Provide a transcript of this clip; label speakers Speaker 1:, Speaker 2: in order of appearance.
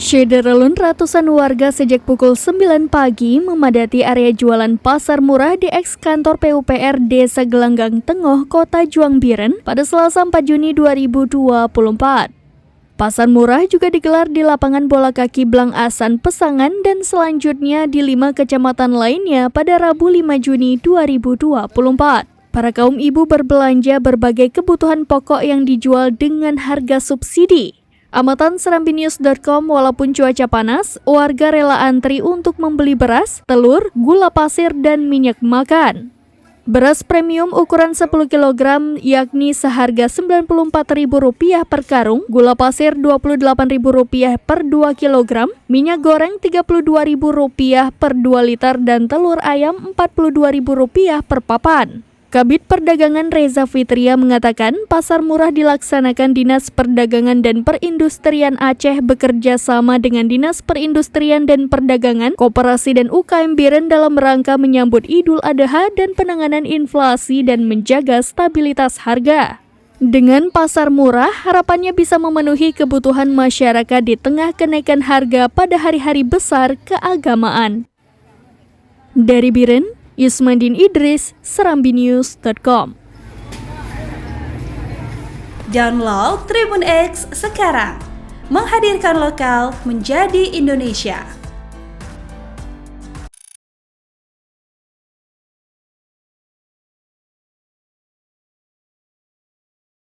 Speaker 1: Syederalun ratusan warga sejak pukul 9 pagi memadati area jualan pasar murah di eks-kantor PUPR Desa Gelanggang Tengoh, Kota Juangbiren pada Selasa 4 Juni 2024. Pasar murah juga digelar di lapangan bola kaki Blang Asan Pesangan dan selanjutnya di 5 kecamatan lainnya pada Rabu 5 Juni 2024. Para kaum ibu berbelanja berbagai kebutuhan pokok yang dijual dengan harga subsidi. Amatan serambinews.com, walaupun cuaca panas, warga rela antri untuk membeli beras, telur, gula pasir, dan minyak makan. Beras premium ukuran 10 kg yakni seharga Rp94.000 per karung, gula pasir Rp28.000 per 2 kg, minyak goreng Rp32.000 per 2 liter, dan telur ayam Rp42.000 per papan. Kabid Perdagangan Reza Fitria mengatakan pasar murah dilaksanakan Dinas Perdagangan dan Perindustrian Aceh bekerja sama dengan Dinas Perindustrian dan Perdagangan, Koperasi dan UKM Biren dalam rangka menyambut Idul Adha dan penanganan inflasi dan menjaga stabilitas harga. Dengan pasar murah, harapannya bisa memenuhi kebutuhan masyarakat di tengah kenaikan harga pada hari-hari besar keagamaan. Dari Biren, Yusmandin Idris, serambinews.com.
Speaker 2: Download Tribun X sekarang, menghadirkan lokal menjadi Indonesia.